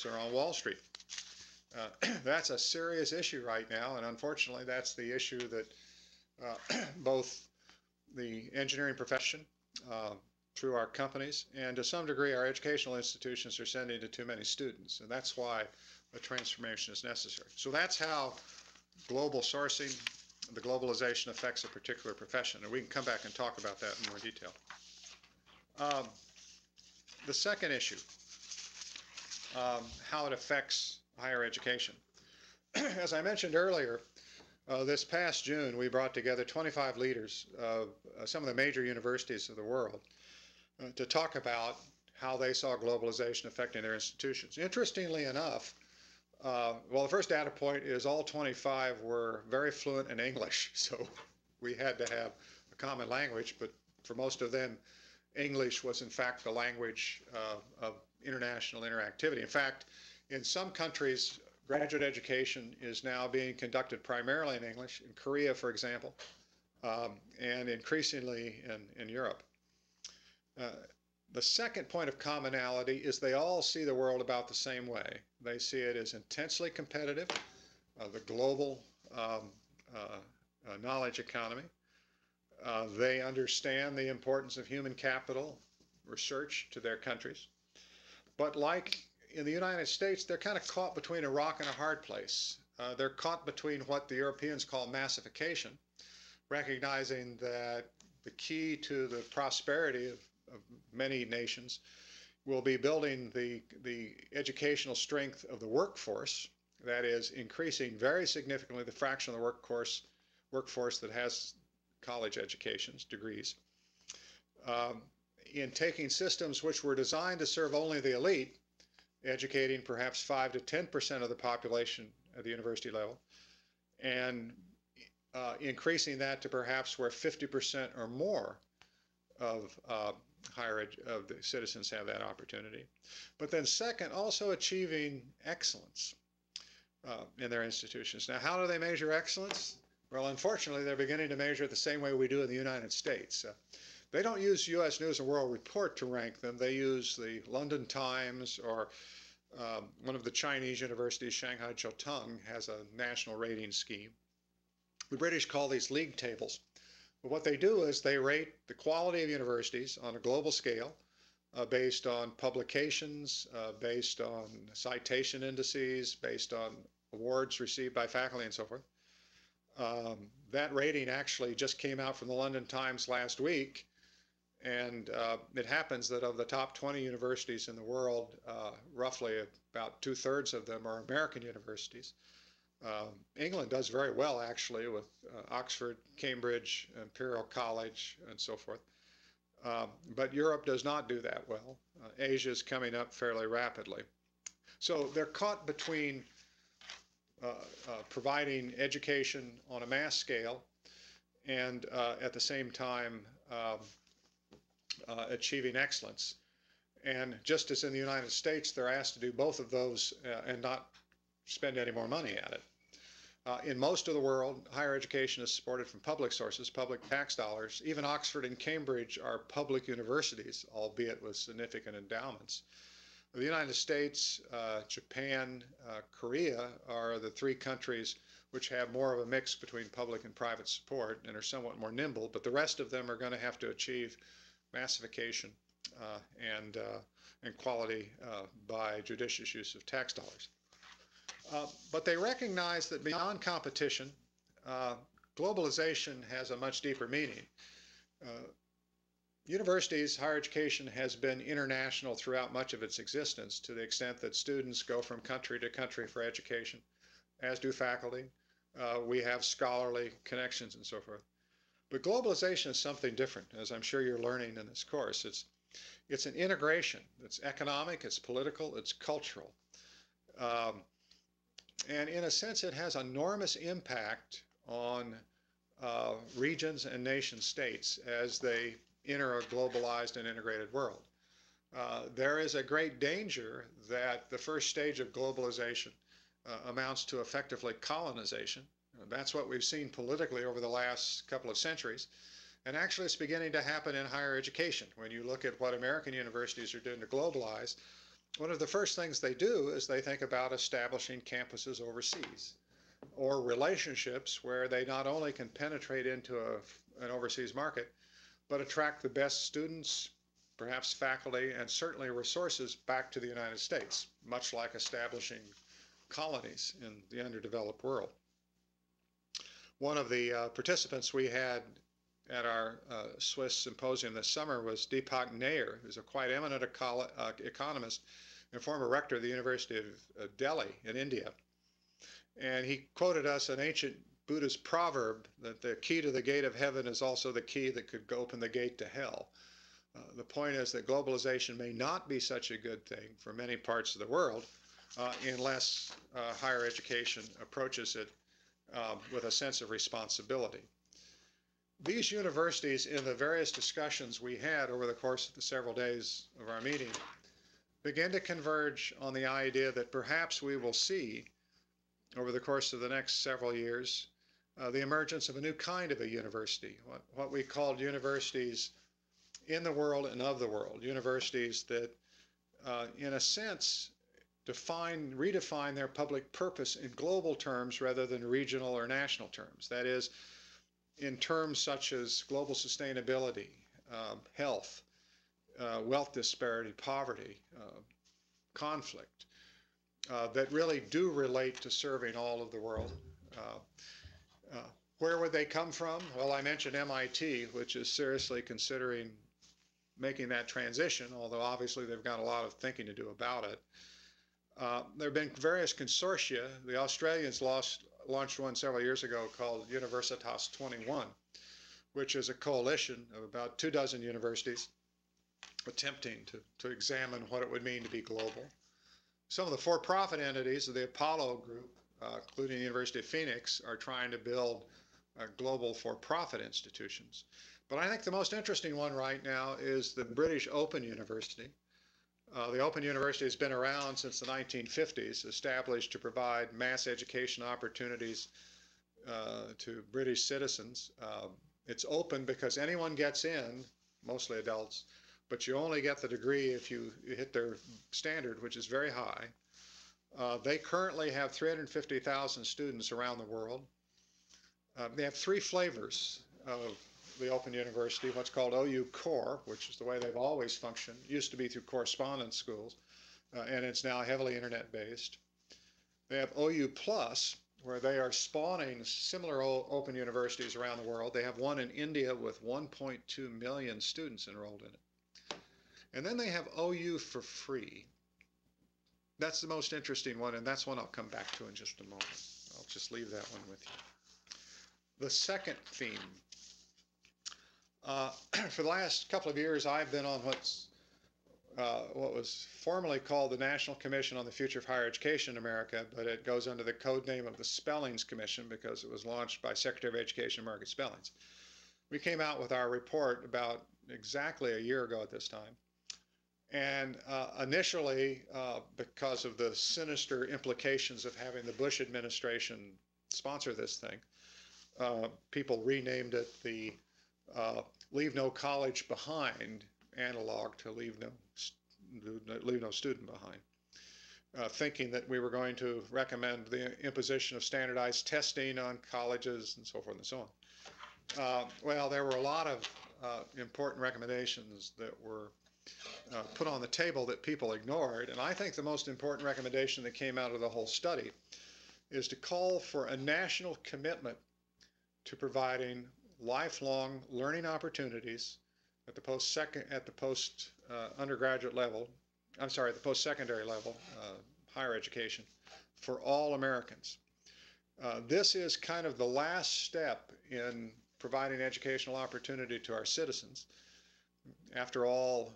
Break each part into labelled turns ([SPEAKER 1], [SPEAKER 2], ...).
[SPEAKER 1] are on Wall Street. That's a serious issue right now, and unfortunately, that's the issue that both the engineering profession, through our companies, and to some degree our educational institutions are sending to too many students, and that's why a transformation is necessary. So that's how global sourcing, the globalization affects a particular profession, and we can come back and talk about that in more detail. The second issue, how it affects higher education. As I mentioned earlier, this past June, we brought together 25 leaders of some of the major universities of the world to talk about how they saw globalization affecting their institutions. Interestingly enough, well, the first data point is all 25 were very fluent in English, so we had to have a common language, but for most of them, English was in fact the language of international interactivity. In fact, in some countries, graduate education is now being conducted primarily in English, in Korea, for example, and increasingly in Europe. The second point of commonality is they all see the world about the same way. They see it as intensely competitive, the global knowledge economy. They understand the importance of human capital research to their countries. But like in the United States, they're kind of caught between a rock and a hard place. They're caught between what the Europeans call massification, recognizing that the key to the prosperity of many nations will be building the educational strength of the workforce, that is, increasing very significantly the fraction of the workforce that has college educations, degrees, in taking systems which were designed to serve only the elite, educating perhaps 5 to 10% of the population at the university level, and increasing that to perhaps where 50% or more of of the citizens have that opportunity. But then second, also achieving excellence in their institutions. Now, how do they measure excellence? Well, unfortunately, they're beginning to measure it the same way we do in the United States. They don't use U.S. News and World Report to rank them. They use the London Times, or one of the Chinese universities, Shanghai Jiaotong, has a national rating scheme. The British call these league tables. But what they do is they rate the quality of universities on a global scale based on publications, based on citation indices, based on awards received by faculty and so forth. That rating actually just came out from the London Times last week, and it happens that of the top 20 universities in the world, roughly about 2/3 of them are American universities. England does very well, actually, with Oxford, Cambridge, Imperial College, and so forth. But Europe does not do that well. Asia is coming up fairly rapidly. So they're caught between providing education on a mass scale and at the same time achieving excellence. And just as in the United States, they're asked to do both of those and not spend any more money at it. In most of the world, higher education is supported from public sources, public tax dollars. Even Oxford and Cambridge are public universities, albeit with significant endowments. The United States, Japan, Korea are the three countries which have more of a mix between public and private support and are somewhat more nimble, but the rest of them are going to have to achieve massification and quality by judicious use of tax dollars. But they recognize that beyond competition, globalization has a much deeper meaning. Universities, higher education has been international throughout much of its existence, to the extent that students go from country to country for education, as do faculty. We have scholarly connections and so forth. But globalization is something different, as I'm sure you're learning in this course. It's an integration. It's economic, it's political, it's cultural. And in a sense, it has enormous impact on regions and nation states as they enter a globalized and integrated world. There is a great danger that the first stage of globalization amounts to effectively colonization. That's what we've seen politically over the last couple of centuries. And actually, it's beginning to happen in higher education. When you look at what American universities are doing to globalize, one of the first things they do is they think about establishing campuses overseas or relationships where they not only can penetrate into an overseas market, but attract the best students, perhaps faculty, and certainly resources back to the United States, much like establishing colonies in the underdeveloped world. One of the participants we had at our Swiss symposium this summer was Deepak Nair, who's a quite eminent economist and former rector of the University of Delhi in India. And he quoted us an ancient Buddhist proverb that the key to the gate of heaven is also the key that could open the gate to hell. The point is that globalization may not be such a good thing for many parts of the world unless higher education approaches it with a sense of responsibility. These universities, in the various discussions we had over the course of the several days of our meeting, begin to converge on the idea that perhaps we will see, over the course of the next several years, the emergence of a new kind of a university, what we called universities in the world and of the world, universities that, in a sense, redefine their public purpose in global terms rather than regional or national terms. That is, in terms such as global sustainability, health, wealth disparity, poverty, conflict, that really do relate to serving all of the world. Where would they come from? Well, I mentioned MIT, which is seriously considering making that transition, although obviously they've got a lot of thinking to do about it. There have been various consortia. The Australians launched one several years ago called Universitas 21, which is a coalition of about 24 universities attempting to examine what it would mean to be global. Some of the for-profit entities of the Apollo group, including the University of Phoenix, are trying to build global for-profit institutions. But I think the most interesting one right now is the British Open University. The Open University has been around since the 1950s, established to provide mass education opportunities to British citizens. It's open because anyone gets in, mostly adults, but you only get the degree if you hit their standard, which is very high. They currently have 350,000 students around the world. They have 3 flavors of the Open University, what's called OU Core, which is the way they've always functioned. It used to be through correspondence schools, and it's now heavily internet-based. They have OU Plus, where they are spawning similar open universities around the world. They have one in India with 1.2 million students enrolled in it. And then they have OU for free. That's the most interesting one, and that's one I'll come back to in just a moment. I'll just leave that one with you. The second theme. For the last couple of years, I've been on what was formerly called the National Commission on the Future of Higher Education in America, but it goes under the code name of the Spellings Commission because it was launched by Secretary of Education Margaret Spellings. We came out with our report about exactly a year ago at this time. And initially, because of the sinister implications of having the Bush administration sponsor this thing, people renamed it the Leave No College Behind analog to Leave No Student Behind, thinking that we were going to recommend the imposition of standardized testing on colleges and so forth and so on. Well, there were a lot of important recommendations that were put on the table that people ignored, and I think the most important recommendation that came out of the whole study is to call for a national commitment to providing lifelong learning opportunities at the undergraduate level, I'm sorry, the post-secondary level, higher education, for all Americans. This is kind of the last step in providing educational opportunity to our citizens. After all,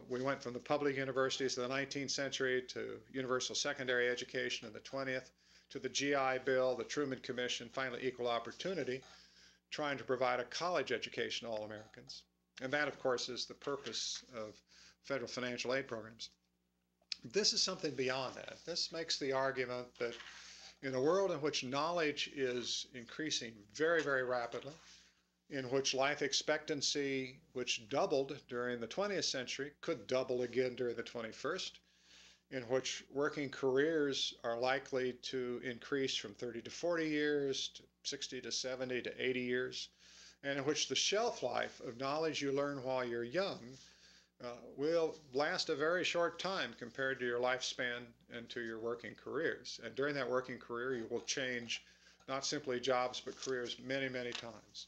[SPEAKER 1] we went from the public universities of the 19th century to universal secondary education in the 20th, to the GI Bill, the Truman Commission, finally equal opportunity, trying to provide a college education to all Americans. And that, of course, is the purpose of federal financial aid programs. This is something beyond that. This makes the argument that in a world in which knowledge is increasing very, very rapidly, in which life expectancy, which doubled during the 20th century, could double again during the 21st, in which working careers are likely to increase from 30 to 40 years to 60 to 70 to 80 years, and in which the shelf life of knowledge you learn while you're young will last a very short time compared to your lifespan and to your working careers. And during that working career, you will change not simply jobs, but careers many, many times.